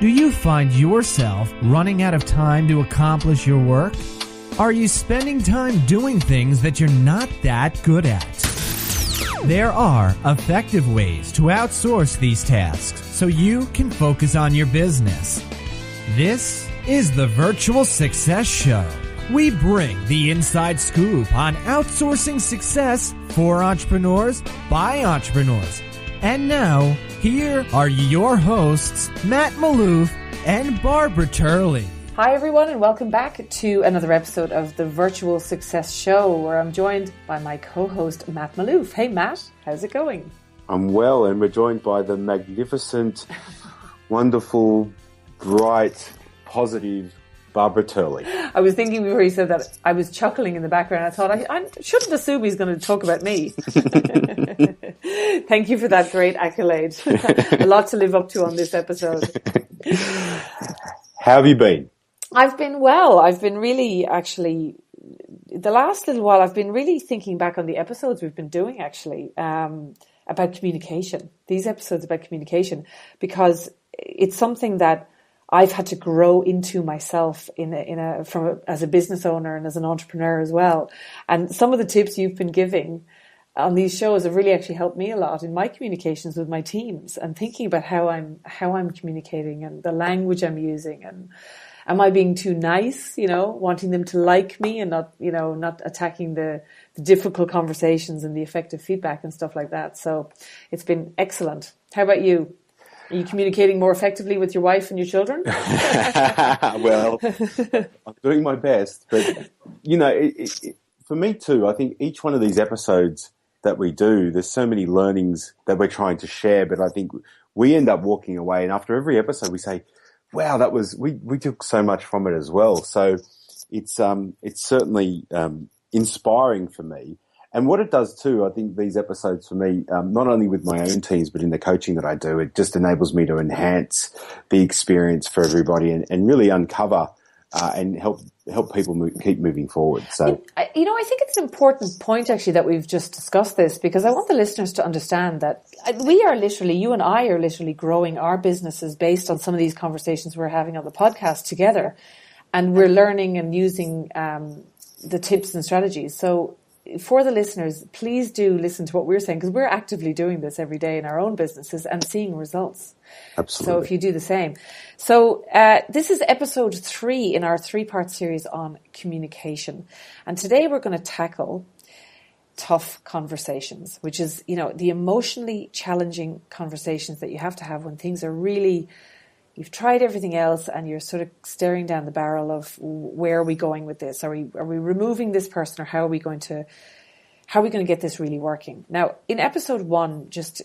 Do you find yourself running out of time to accomplish your work? Are you spending time doing things that you're not that good at? There are effective ways to outsource these tasks so you can focus on your business. This is the Virtual Success Show. We bring the inside scoop on outsourcing success for entrepreneurs by entrepreneurs. And now, here are your hosts, Matt Maloof and Barbara Turley. Hi everyone, and welcome back to another episode of the Virtual Success Show, where I'm joined by my co-host, Matt Maloof. Hey Matt, how's it going? I'm well, and we're joined by the magnificent, wonderful, bright, positive Barbara Turley. I was thinking before you said that, I was chuckling in the background. I thought, I shouldn't assume he's going to talk about me. Thank you for that great accolade. A lot to live up to on this episode. How have you been? I've been well. I've been really, actually, the last little while, I've been really thinking back on the episodes we've been doing, actually, about communication. These episodes about communication, because it's something that I've had to grow into myself as a business owner and as an entrepreneur as well. And some of the tips you've been giving on these shows have really actually helped me a lot in my communications with my teams and thinking about how I'm communicating and the language I'm using, and am I being too nice, wanting them to like me and not attacking the difficult conversations and the effective feedback and stuff like that. So it's been excellent. How about you? Are you communicating more effectively with your wife and your children? Well, I'm doing my best. But, for me too, I think each one of these episodes that we do, there's so many learnings that we're trying to share. But I think we end up walking away, and after every episode we say, wow, we took so much from it as well. So it's certainly inspiring for me. And what it does too, I think these episodes for me, not only with my own teams, but in the coaching that I do, it just enables me to enhance the experience for everybody and really uncover and help people keep moving forward. So, I think it's an important point actually that we've just discussed this, because I want the listeners to understand that you and I are literally growing our businesses based on some of these conversations we're having on the podcast together, and we're learning and using the tips and strategies. So, for the listeners, please do listen to what we're saying, because we're actively doing this every day in our own businesses and seeing results. Absolutely. So if you do the same. So this is episode 3 in our 3-part series on communication. And today we're going to tackle tough conversations, which is, the emotionally challenging conversations that you have to have when things are really, you've tried everything else and you're sort of staring down the barrel of, where are we going with this? Are we removing this person, or how are we going to get this really working? Now, in episode 1, just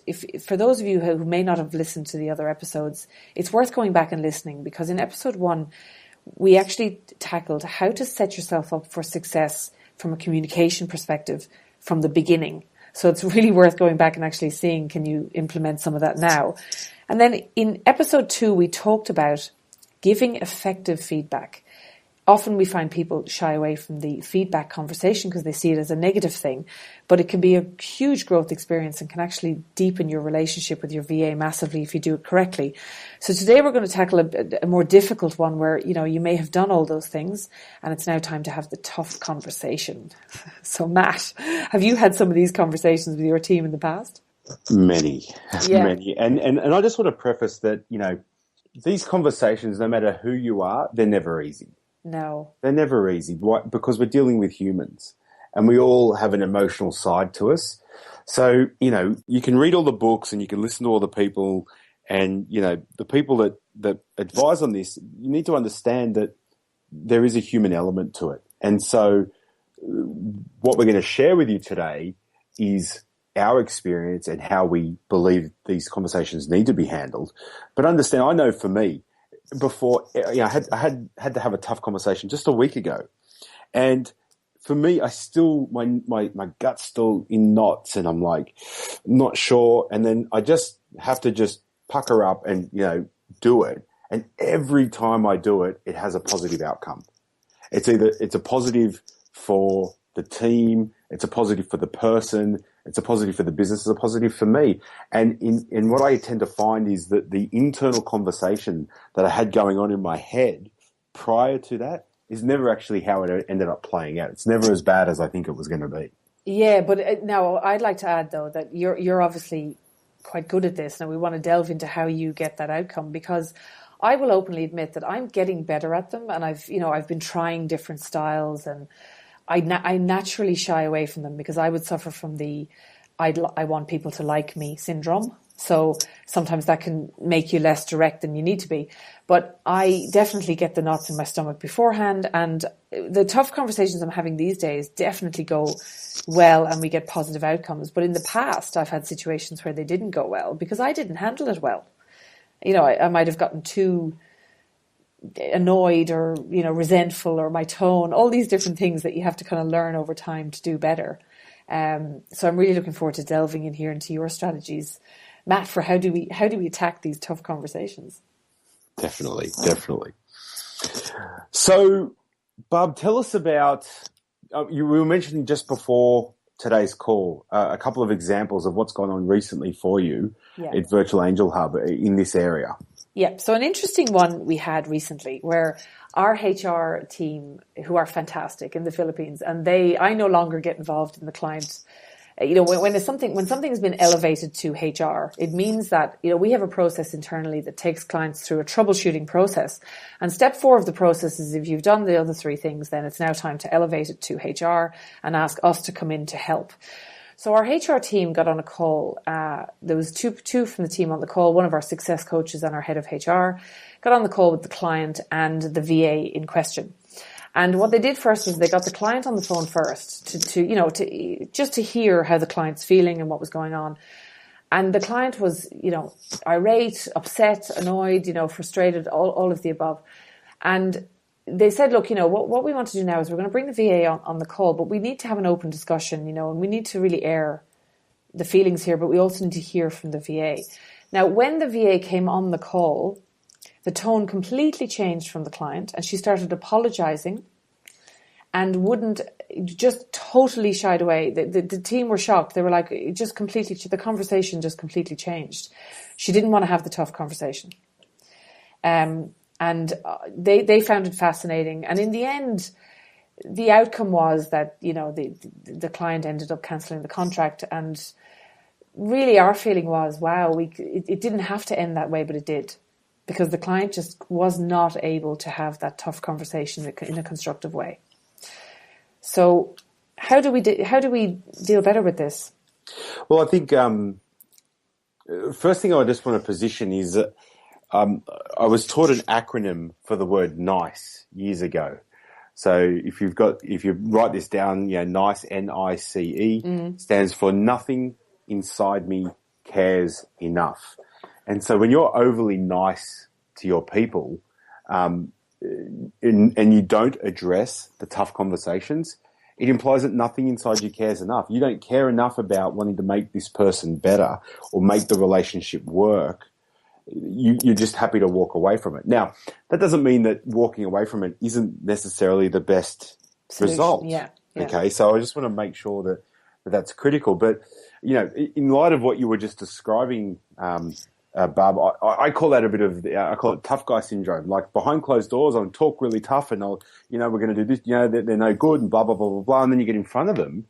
for those of you who may not have listened to the other episodes, it's worth going back and listening, because in episode 1, we actually tackled how to set yourself up for success from a communication perspective from the beginning. So it's really worth going back and actually seeing, can you implement some of that now? And then in episode 2, we talked about giving effective feedback. Often we find people shy away from the feedback conversation because they see it as a negative thing, but it can be a huge growth experience and can actually deepen your relationship with your VA massively if you do it correctly. So today we're going to tackle a more difficult one where, you may have done all those things and it's now time to have the tough conversation. So Matt, have you had some of these conversations with your team in the past? Many. Yeah. And I just want to preface that, these conversations, no matter who you are, they're never easy. No. They're never easy. Why? Because we're dealing with humans and we all have an emotional side to us. So, you can read all the books and you can listen to all the people, and, the people that advise on this, you need to understand that there is a human element to it. And so what we're going to share with you today is our experience and how we believe these conversations need to be handled. But understand, I know for me, before, I had to have a tough conversation just a week ago, and for me, I still my gut's still in knots, and I'm like not sure, and then I just have to pucker up and do it. And every time I do it, it has a positive outcome. It's a positive for the team, it's a positive for the person, It's a positive for the business. It's a positive for me. And in what I tend to find is that the internal conversation that I had going on in my head prior to that is never actually how it ended up playing out. It's never as bad as I think it was going to be. Yeah, but now I'd like to add though that you're obviously quite good at this. Now we want to delve into how you get that outcome, because I will openly admit that I'm getting better at them, and I've been trying different styles, and I naturally shy away from them because I would suffer from the I want people to like me syndrome. So sometimes that can make you less direct than you need to be. But I definitely get the knots in my stomach beforehand, and the tough conversations I'm having these days definitely go well and we get positive outcomes. But in the past, I've had situations where they didn't go well because I didn't handle it well. I might have gotten too annoyed or, resentful, or my tone, all these different things that you have to kind of learn over time to do better. So I'm really looking forward to delving in here into your strategies, Matt, for how do we attack these tough conversations? Definitely. So, Barb, tell us about, we were mentioning just before today's call, a couple of examples of what's gone on recently for you at Virtual Angel Hub in this area. Yeah, so an interesting one we had recently where our HR team, who are fantastic in the Philippines, and I no longer get involved in the client. When something's been elevated to HR, it means that, we have a process internally that takes clients through a troubleshooting process. And step 4 of the process is if you've done the other 3 things, then it's now time to elevate it to HR and ask us to come in to help. So our HR team got on a call. There was two from the team on the call, one of our success coaches and our head of HR, got on the call with the client and the VA in question. And what they did first was they got the client on the phone first to hear how the client's feeling and what was going on. And the client was, irate, upset, annoyed, frustrated, all of the above. And they said, look, what we want to do now is we're going to bring the VA on the call, but we need to have an open discussion, and we need to really air the feelings here, but we also need to hear from the VA. Now, when the VA came on the call, the tone completely changed from the client, and she started apologizing and just totally shied away. The team were shocked. They were like, the conversation just completely changed. She didn't want to have the tough conversation. And they found it fascinating. And in the end, the outcome was that, the client ended up cancelling the contract. And really our feeling was, wow, it didn't have to end that way, but it did. Because the client just was not able to have that tough conversation in a constructive way. So how do we deal better with this? Well, I think first thing I just want to position is that I was taught an acronym for the word NICE years ago. So if you write this down, NICE, NICE, stands for nothing inside me cares enough. And so when you're overly nice to your people, and you don't address the tough conversations, it implies that nothing inside you cares enough. You don't care enough about wanting to make this person better or make the relationship work. You're just happy to walk away from it. Now, that doesn't mean that walking away from it isn't necessarily the best result. Yeah. Okay, so I just want to make sure that that's critical. But, in light of what you were just describing, Barb, I call that a bit of, I call it tough guy syndrome. Like behind closed doors, I'll talk really tough and we're going to do this, they're no good and blah, blah, blah, blah, blah. And then you get in front of them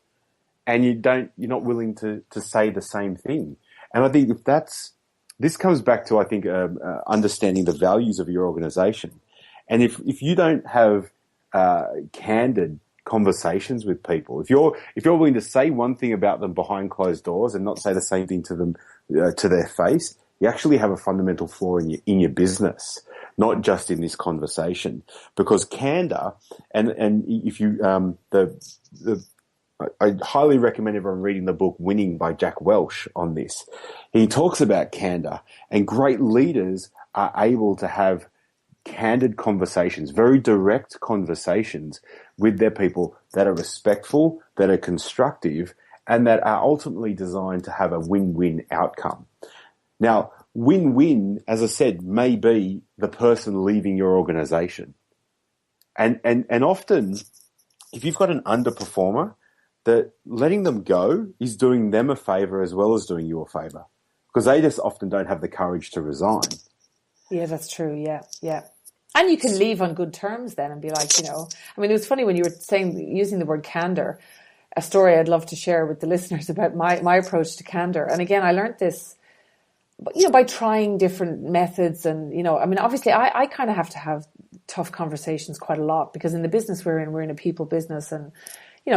and you're not willing to say the same thing. And I think this comes back to, I think, understanding the values of your organization. And if you don't have candid conversations with people, if you're willing to say one thing about them behind closed doors and not say the same thing to them to their face, you actually have a fundamental flaw in your business, not just in this conversation. Because candor, and if you I highly recommend everyone reading the book Winning by Jack Welch on this. He talks about candor, and great leaders are able to have candid conversations, very direct conversations with their people that are respectful, that are constructive, and that are ultimately designed to have a win-win outcome. Now, win-win, as I said, may be the person leaving your organization. And often, if you've got an underperformer that letting them go is doing them a favor as well as doing you a favor, because they just often don't have the courage to resign. Yeah, that's true. Yeah, yeah. And you can leave on good terms then and be like, I mean, it was funny when you were using the word candour, a story I'd love to share with the listeners about my approach to candour. And again, I learned this, by trying different methods. And, I mean, obviously I kind of have to have tough conversations quite a lot, because in the business we're in a people business, and,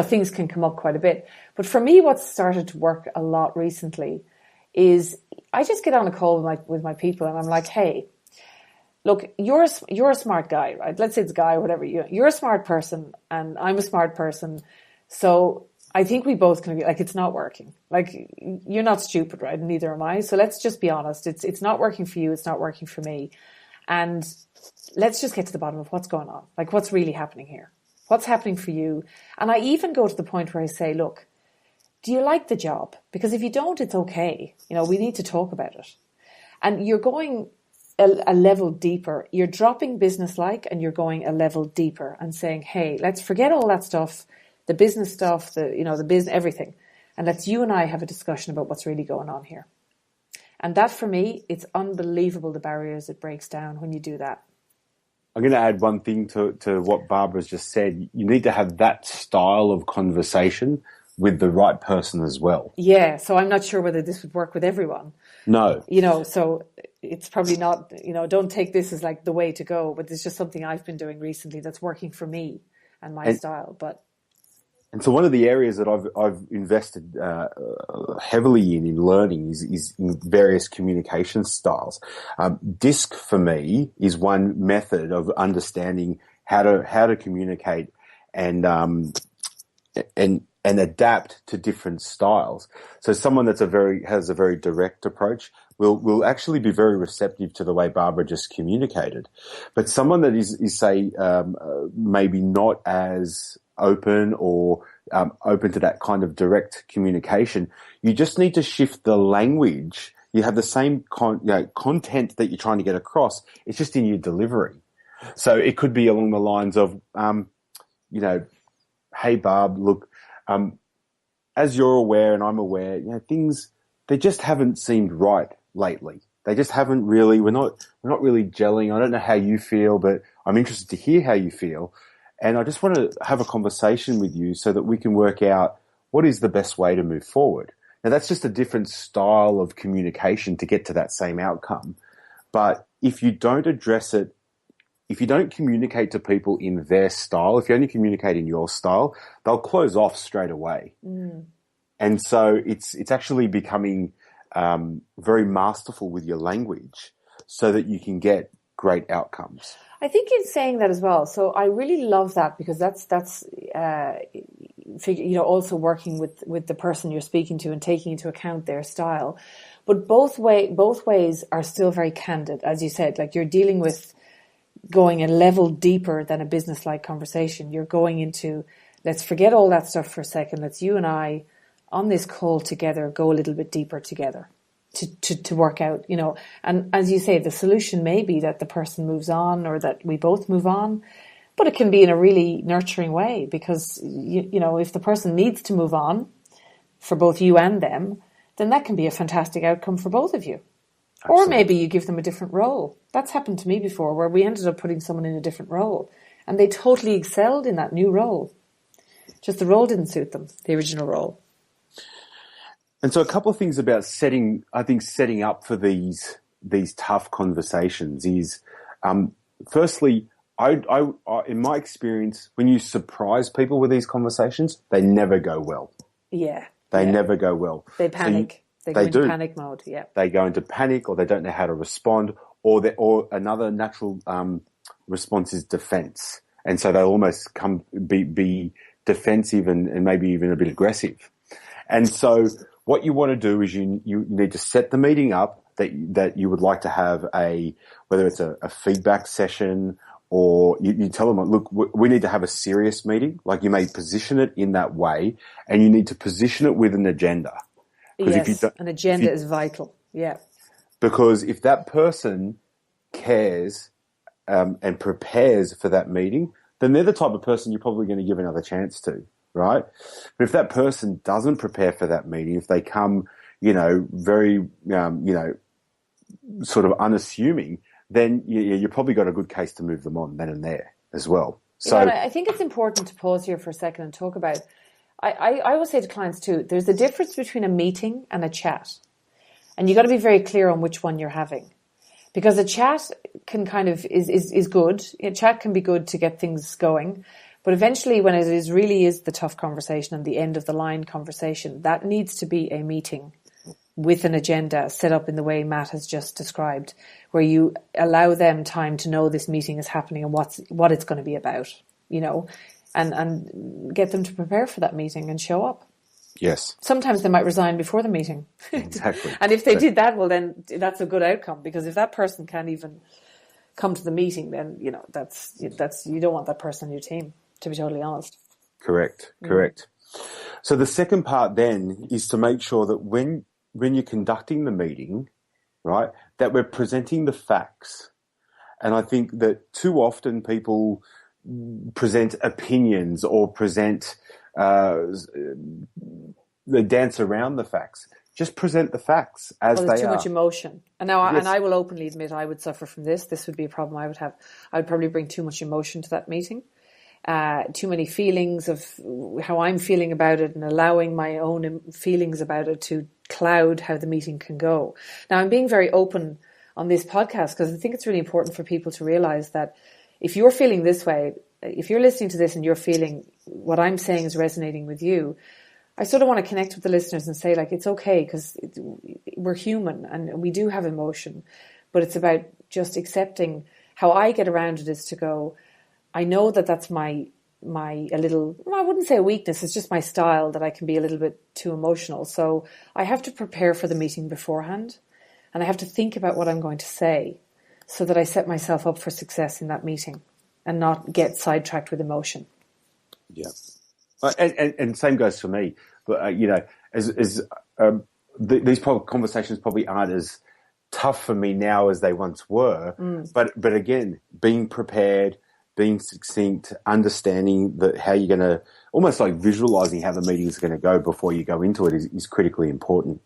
things can come up quite a bit. But for me, what's started to work a lot recently is I just get on a call with my people and I'm like, hey, look, you're a smart guy, right? Let's say it's a guy, whatever. You're a smart person and I'm a smart person. So I think we both can be like, it's not working. Like, you're not stupid, right? And neither am I. So let's just be honest. It's not working for you. It's not working for me. And let's just get to the bottom of what's going on. Like, what's really happening here? What's happening for you? And I even go to the point where I say, look, do you like the job? Because if you don't, it's okay. We need to talk about it. And you're going a level deeper. You're dropping business-like and you're going a level deeper and saying, hey, let's forget all that stuff, the business stuff, the business, everything. And let's you and I have a discussion about what's really going on here. And that, for me, it's unbelievable the barriers it breaks down when you do that. I'm going to add one thing to what Barbara's just said. You need to have that style of conversation with the right person as well. Yeah, so I'm not sure whether this would work with everyone. No. So it's probably not, don't take this as like the way to go, but it's just something I've been doing recently that's working for me and my style. And so one of the areas that I've invested heavily in learning is in various communication styles. DISC for me is one method of understanding how to communicate and adapt to different styles. So someone has a very direct approach will actually be very receptive to the way Barbara just communicated. But someone that is say maybe not as open or open to that kind of direct communication, you just need to shift the language. You have the same content that you're trying to get across. It's just in your delivery. So it could be along the lines of, hey, Barb, look, as you're aware and I'm aware, things, they just haven't seemed right lately. They just haven't really, we're not really gelling. I don't know how you feel, but I'm interested to hear how you feel. And I just want to have a conversation with you so that we can work out what is the best way to move forward. Now, that's just a different style of communication to get to that same outcome. But if you don't address it, if you don't communicate to people in their style, if you only communicate in your style, they'll close off straight away. Mm. And so it's actually becoming very masterful with your language so that you can get great outcomes. I think in saying that as well. So I really love that, because that's also working with the person you're speaking to and taking into account their style. But both ways are still very candid, as you said. Like, you're dealing with going a level deeper than a business-like conversation. You're going into, let's forget all that stuff for a second. Let's you and I on this call together go a little bit deeper together. To work out, and as you say, the solution may be that the person moves on or that we both move on, but it can be in a really nurturing way, because, if the person needs to move on for both you and them, then that can be a fantastic outcome for both of you. Absolutely. Or maybe you give them a different role. That's happened to me before, where we ended up putting someone in a different role and they totally excelled in that new role. Just the role didn't suit them, the original role. And so a couple of things about setting up for these tough conversations is, firstly, I in my experience, when you surprise people with these conversations, they never go well. Yeah. They never go well. They panic. They go into panic mode. Yeah. They go into panic, or they don't know how to respond, or another natural response is defense, and so they almost be defensive and maybe even a bit aggressive, and so. What you want to do is you need to set the meeting up that you would like to have whether it's a feedback session, or you tell them, look, we need to have a serious meeting. Like, you may position it in that way, and you need to position it with an agenda. Yes, an agenda is vital. Yeah. Because if that person cares and prepares for that meeting, then they're the type of person you're probably going to give another chance to. right? But if that person doesn't prepare for that meeting, if they come, very, sort of unassuming, then you probably got a good case to move them on then and there as well. So I think it's important to pause here for a second and talk about, I always say to clients too, there's a difference between a meeting and a chat. And you got to be very clear on which one you're having. Because a chat can is good. A chat can be good to get things going. But eventually when it really is the tough conversation and the end of the line conversation, that needs to be a meeting with an agenda set up in the way Matt has just described, where you allow them time to know this meeting is happening and what it's going to be about, and get them to prepare for that meeting and show up. Yes. Sometimes they might resign before the meeting. Exactly. And if they did that, well, then that's a good outcome, because if that person can't even come to the meeting, then, that's you don't want that person on your team, to be totally honest. Correct. So the second part then is to make sure that when you're conducting the meeting, right, that we're presenting the facts. And I think that too often people present opinions or present the dance around the facts. Just present the facts as they are. There's too much emotion. And now, yes. And I will openly admit I would suffer from this. This would be a problem I would have. I would probably bring too much emotion to that meeting. Too many feelings of how I'm feeling about it, and allowing my own feelings about it to cloud how the meeting can go. Now, I'm being very open on this podcast because I think it's really important for people to realize that if you're feeling this way, if you're listening to this and you're feeling what I'm saying is resonating with you, I sort of want to connect with the listeners and say, it's okay, because we're human and we do have emotion, but it's about just accepting. How I get around it is to go, I know that that's my a little, I wouldn't say a weakness, it's just my style that I can be a little bit too emotional. So I have to prepare for the meeting beforehand, and I have to think about what I'm going to say so that I set myself up for success in that meeting and not get sidetracked with emotion. Yeah. And same goes for me. But, these conversations probably aren't as tough for me now as they once were. But again, being prepared, being succinct, understanding how you're going to, almost like visualizing how the meeting is going to go before you go into it is critically important.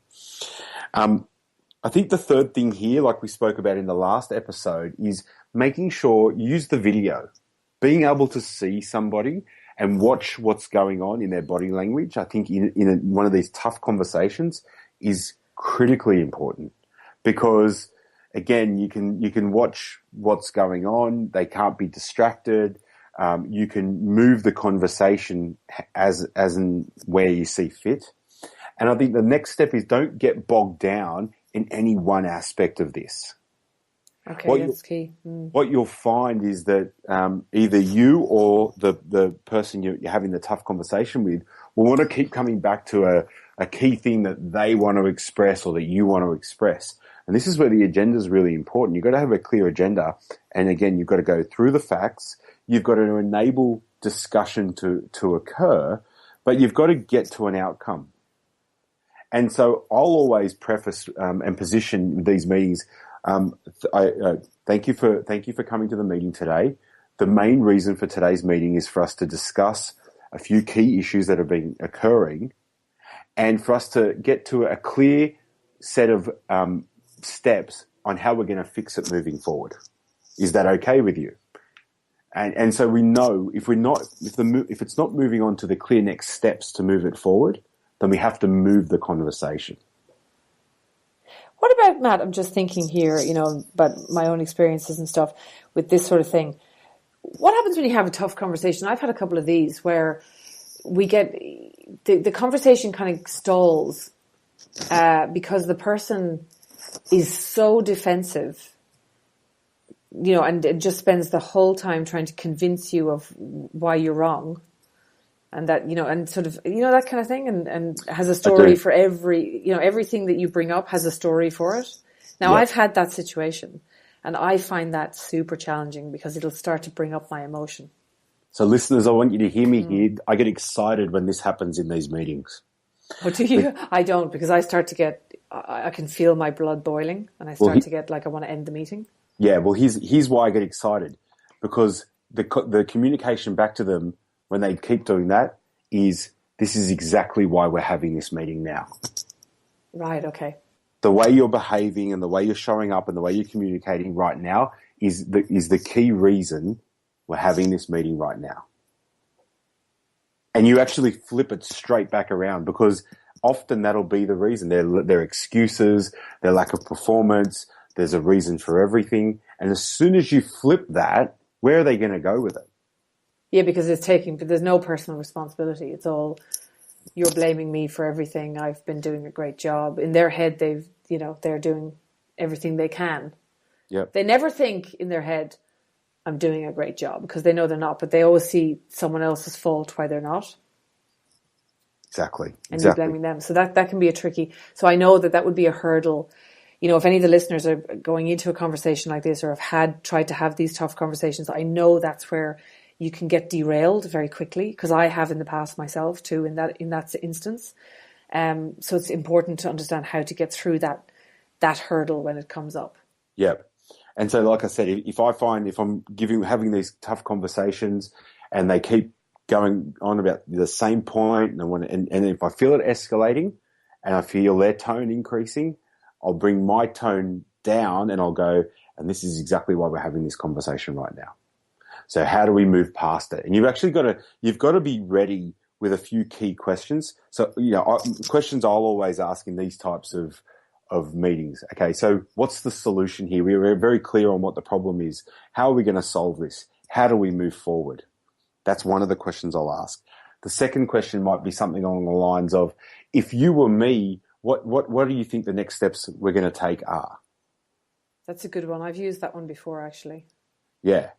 I think the third thing here, like we spoke about in the last episode, is making sure you use the video. Being able to see somebody and watch what's going on in their body language, I think in one of these tough conversations is critically important, because again, you can watch what's going on. They can't be distracted. You can move the conversation as and where you see fit. And I think the next step is don't get bogged down in any one aspect of this. Okay, that's key. What you'll find is that either you or the person you're having the tough conversation with will want to keep coming back to a key thing that they want to express or that you want to express. And this is where the agenda is really important. You've got to have a clear agenda. And again, you've got to go through the facts. You've got to enable discussion to occur, but you've got to get to an outcome. And so I'll always preface and position these meetings. Thank you for coming to the meeting today. The main reason for today's meeting is for us to discuss a few key issues that have been occurring, and for us to get to a clear set of steps on how we're going to fix it moving forward. Is that okay with you? And so we know if it's not moving on to the clear next steps to move it forward, then we have to move the conversation. What about, Matt, I'm just thinking here, about my own experiences and stuff with this sort of thing. What happens when you have a tough conversation? I've had a couple of these where we get, the conversation kind of stalls because the person is so defensive, and it just spends the whole time trying to convince you of why you're wrong. And that, and sort of, that kind of thing, and has a story for everything that you bring up has a story for it. Now, I've had that situation, and I find that super challenging because it'll start to bring up my emotion. So listeners, I want you to hear me here. I get excited when this happens in these meetings. Oh, do you? I don't, because I start to get, I can feel my blood boiling, and I start to get like I want to end the meeting. Yeah, well, here's why I get excited, because the communication back to them when they keep doing that is, this is exactly why we're having this meeting now. Right, okay. The way you're behaving and the way you're showing up and the way you're communicating right now is the key reason we're having this meeting right now. And you actually flip it straight back around, because often that'll be the reason. Their excuses, their lack of performance, there's a reason for everything. And as soon as you flip that, where are they going to go with it? Yeah, because there's no personal responsibility. It's all, you're blaming me for everything. I've been doing a great job. In their head, they're doing everything they can. Yep. They never think in their head, I'm doing a great job, because they know they're not, but they always see someone else's fault why they're not. Exactly. And you're blaming them. So that can be a tricky. So I know that would be a hurdle. You know, if any of the listeners are going into a conversation like this, or have tried to have these tough conversations, I know that's where you can get derailed very quickly, because I have in the past myself too, in that instance. So it's important to understand how to get through that hurdle when it comes up. Yep. And so, like I said, if I'm having these tough conversations and they keep going on about the same point, and if I feel it escalating and I feel their tone increasing, I'll bring my tone down and I'll go, and this is exactly why we're having this conversation right now. So how do we move past it? And you've got to be ready with a few key questions. So, questions I'll always ask in these types of meetings. Okay, so what's the solution here? We're very clear on what the problem is. How are we going to solve this? How do we move forward? That's one of the questions I'll ask. The second question might be something along the lines of, if you were me, what do you think the next steps we're going to take are? That's a good one. I've used that one before, actually. Yeah.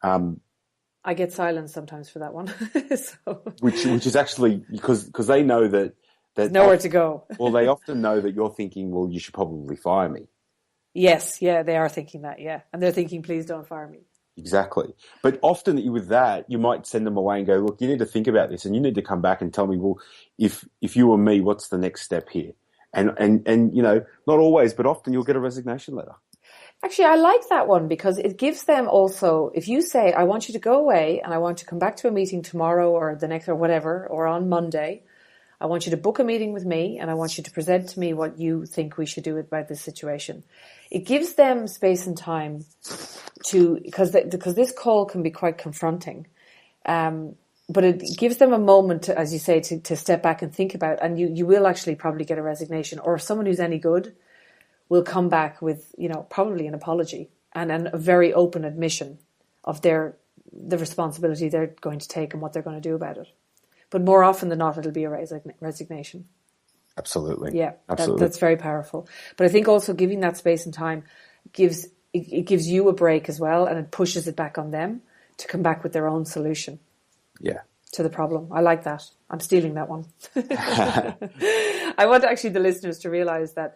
I get silence sometimes for that one. So. Which is actually because they know that there's nowhere to go. Well, they often know that you're thinking, well, you should probably fire me. Yes, yeah, they are thinking that, yeah. And they're thinking, please don't fire me. Exactly. But often with that, you might send them away and go, look, you need to think about this, and you need to come back and tell me, well, if you were me, what's the next step here? And not always, but often you'll get a resignation letter. Actually, I like that one, because it gives them also, if you say, I want you to go away and I want to come back to a meeting tomorrow or the next or whatever, or on Monday, I want you to book a meeting with me and I want you to present to me what you think we should do about this situation. It gives them space and time because this call can be quite confronting. But it gives them a moment, as you say, to step back and think about, and you will actually probably get a resignation, or someone who's any good will come back with, probably an apology and a very open admission of the responsibility they're going to take and what they're going to do about it. But more often than not, it'll be a resignation. Absolutely. Yeah, absolutely. That's very powerful. But I think also giving that space and time gives you a break as well, and it pushes it back on them to come back with their own solution. Yeah. To the problem. I like that. I'm stealing that one. I want actually the listeners to realize that,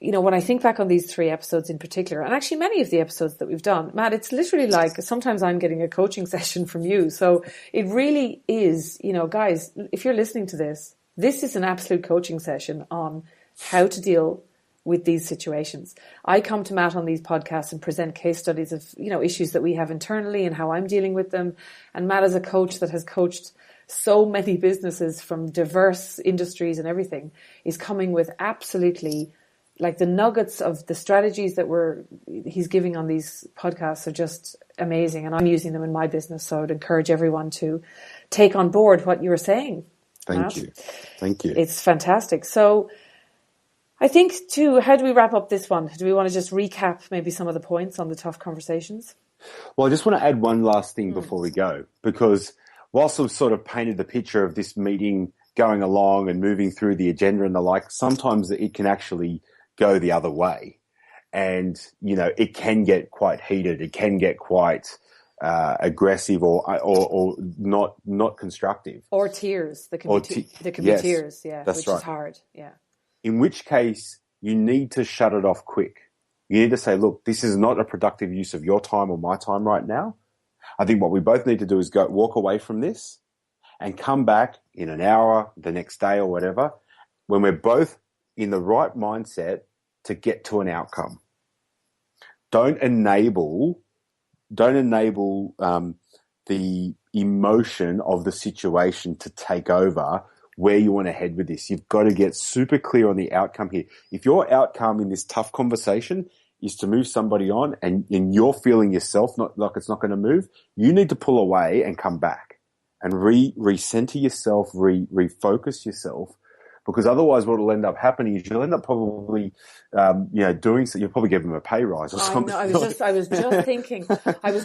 when I think back on these 3 episodes in particular, and actually many of the episodes that we've done, Matt, it's literally like sometimes I'm getting a coaching session from you. So it really is, guys, if you're listening to this is an absolute coaching session on how to deal with these situations. I come to Matt on these podcasts and present case studies of, issues that we have internally and how I'm dealing with them. And Matt is a coach that has coached so many businesses from diverse industries and everything, is coming with absolutely like the nuggets of the strategies that he's giving on these podcasts are just amazing. And I'm using them in my business. So I would encourage everyone to take on board what you were saying. Thank you. It's fantastic. So I think too, how do we wrap up this one? Do we want to just recap maybe some of the points on the tough conversations? Well, I just want to add one last thing before we go, because whilst I've sort of painted the picture of this meeting going along and moving through the agenda and the like, sometimes it can actually go the other way, and it can get quite heated. It can get quite aggressive or not constructive, or tears. There can be tears. Yeah, that's which right. is hard. Yeah. In which case, you need to shut it off quick. You need to say, look, this is not a productive use of your time or my time right now. I think what we both need to do is walk away from this and come back in an hour, the next day or whatever, when we're both in the right mindset to get to an outcome. Don't enable the emotion of the situation to take over where you want to head with this. You've got to get super clear on the outcome here. If your outcome in this tough conversation is to move somebody on and you're feeling yourself not like it's not going to move, you need to pull away and come back and recenter yourself, refocus yourself, because otherwise what will end up happening is you'll end up probably, doing so. You'll probably give them a pay rise or something. I was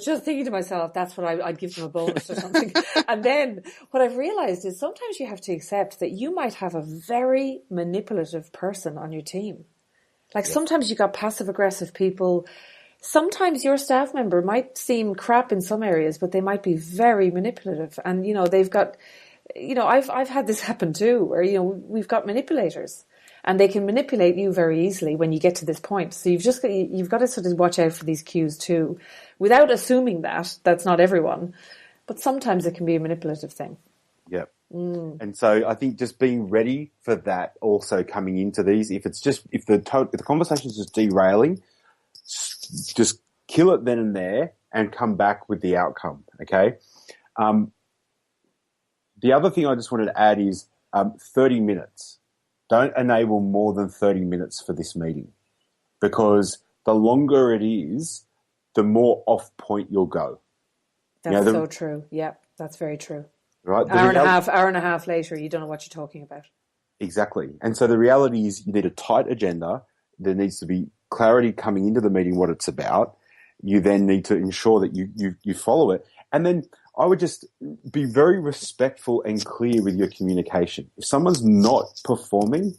just thinking to myself, that's what I'd give them a bonus or something. And then what I've realized is sometimes you have to accept that you might have a very manipulative person on your team. Like sometimes you got passive aggressive people. Sometimes your staff member might seem crap in some areas, but they might be very manipulative. And, they've got, I've had this happen too, where, we've got manipulators and they can manipulate you very easily when you get to this point. So you've got to sort of watch out for these cues too, without assuming that that's not everyone, but sometimes it can be a manipulative thing. Yeah. And so I think just being ready for that also coming into these, if the conversation is just derailing, just kill it then and there and come back with the outcome. Okay. The other thing I just wanted to add is 30 minutes. Don't enable more than 30 minutes for this meeting, because the longer it is, the more off point you'll go. That's so true. Yeah, that's very true. Right? Hour and a half later, you don't know what you're talking about. Exactly. And so the reality is you need a tight agenda. There needs to be clarity coming into the meeting, what it's about. You then need to ensure that you follow it. And then I would just be very respectful and clear with your communication. If someone's not performing,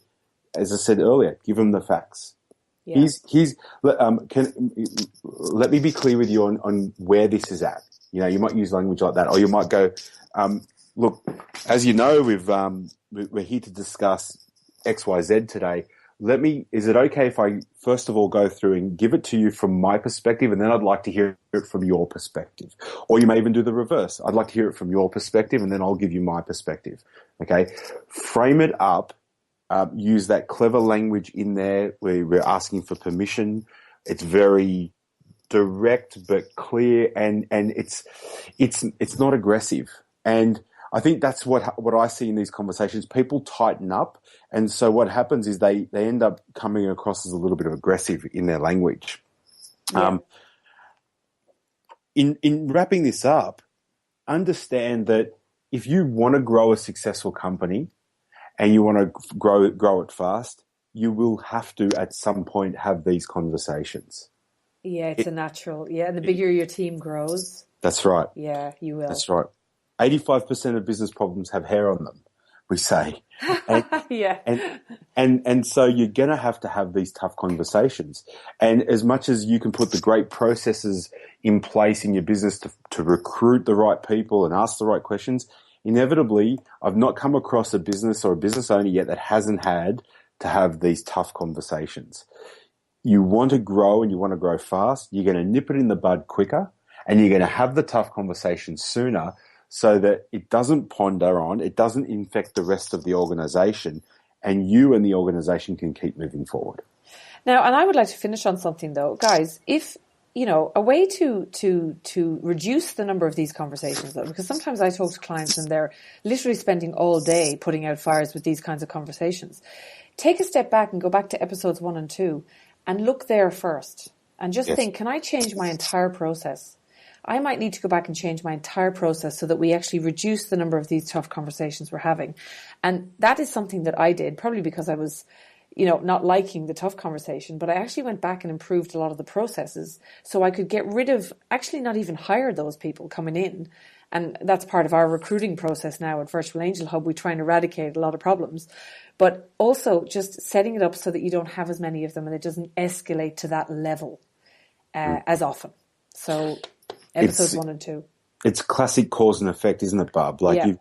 as I said earlier, give them the facts. Yeah. Let me be clear with you on where this is at. You might use language like that, or you might go, look, as you know, we're here to discuss XYZ today. Is it okay if I first of all go through and give it to you from my perspective, and then I'd like to hear it from your perspective? Or you may even do the reverse. I'd like to hear it from your perspective, and then I'll give you my perspective. Okay? Frame it up. Use that clever language in there where we're asking for permission. It's very direct but clear, and it's not aggressive. And I think that's what I see in these conversations. People tighten up, and so what happens is they end up coming across as a little bit of aggressive in their language. Yeah. In wrapping this up, understand that if you want to grow a successful company and you want to grow it fast, you will have to at some point have these conversations. Yeah, it's a natural. Yeah, and the bigger your team grows. That's right. Yeah, you will. That's right. 85% of business problems have hair on them, we say. And, yeah. And so you're going to have these tough conversations. And as much as you can put the great processes in place in your business to recruit the right people and ask the right questions, inevitably, I've not come across a business or a business owner yet that hasn't had to have these tough conversations. You want to grow and you want to grow fast. You're going to nip it in the bud quicker, and you're going to have the tough conversations sooner, so that it doesn't ponder on, it doesn't infect the rest of the organization, and you and the organization can keep moving forward. Now, and I would like to finish on something though, guys. If a way to reduce the number of these conversations, though, because sometimes I talk to clients and they're literally spending all day putting out fires with these kinds of conversations. Take a step back and go back to episodes 1 and 2 and look there first, and just think, can I change my entire process? I might need to go back and change my entire process so that we actually reduce the number of these tough conversations we're having. And that is something that I did, probably because I was, not liking the tough conversation, but I actually went back and improved a lot of the processes so I could get rid of, actually not even hire those people coming in. And that's part of our recruiting process now at Virtual Angel Hub. We try and eradicate a lot of problems, but also just setting it up so that you don't have as many of them and it doesn't escalate to that level as often. So episodes 1 and 2. It's classic cause and effect, isn't it, Barb? Like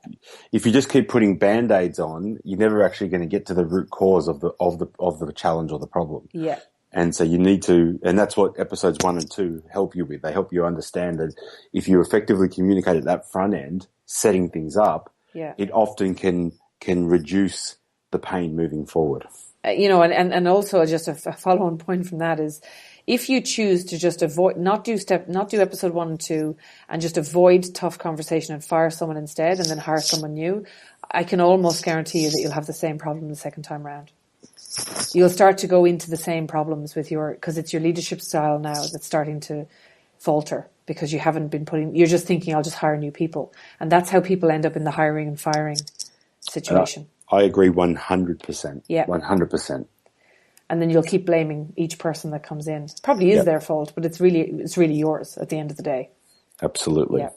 if you just keep putting Band-Aids on, you're never actually going to get to the root cause of the challenge or the problem. Yeah. And so you need to, and that's what episodes 1 and 2 help you with. They help you understand that if you effectively communicate at that front end, setting things up, it often can reduce the pain moving forward. And also just a follow-on point from that is, if you choose to just avoid, not do episode 1 and 2 and just avoid tough conversation and fire someone instead and then hire someone new, I can almost guarantee you that you'll have the same problem the second time round. You'll start to go into the same problems because it's your leadership style now that's starting to falter because you haven't been you're just thinking, I'll just hire new people. And that's how people end up in the hiring and firing situation. I agree 100%. Yeah. 100%. And then you'll keep blaming each person that comes in. It probably is their fault, but it's really yours at the end of the day. Absolutely. Yeah.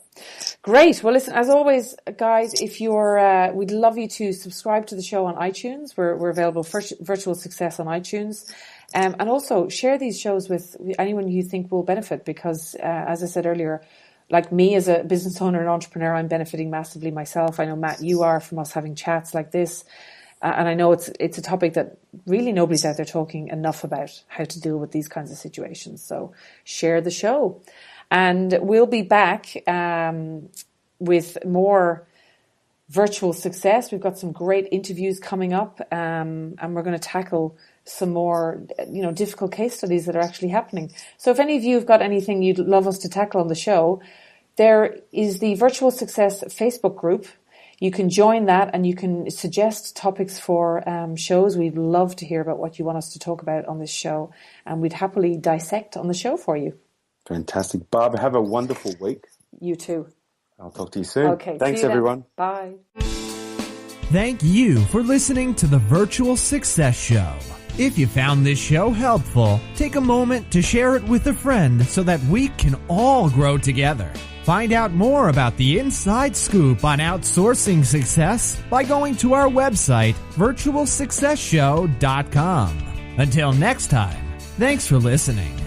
Great. Well, listen, as always, guys, if you're, we'd love you to subscribe to the show on iTunes. We're available for Virtual Success on iTunes. And also share these shows with anyone you think will benefit because, as I said earlier, like me as a business owner and entrepreneur, I'm benefiting massively myself. I know, Matt, you are from us having chats like this. And I know it's a topic that really nobody's out there talking enough about how to deal with these kinds of situations. So share the show. And we'll be back with more virtual success. We've got some great interviews coming up, and we're going to tackle some more, difficult case studies that are actually happening. So if any of you have got anything you'd love us to tackle on the show, there is the Virtual Success Facebook group. You can join that and you can suggest topics for shows. We'd love to hear about what you want us to talk about on this show, and we'd happily dissect on the show for you. Fantastic. Barb, have a wonderful week. You too. I'll talk to you soon. Okay. Thanks, everyone. Bye. Thank you for listening to the Virtual Success Show. If you found this show helpful, take a moment to share it with a friend so that we can all grow together. Find out more about the inside scoop on outsourcing success by going to our website, virtualsuccessshow.com. Until next time, thanks for listening.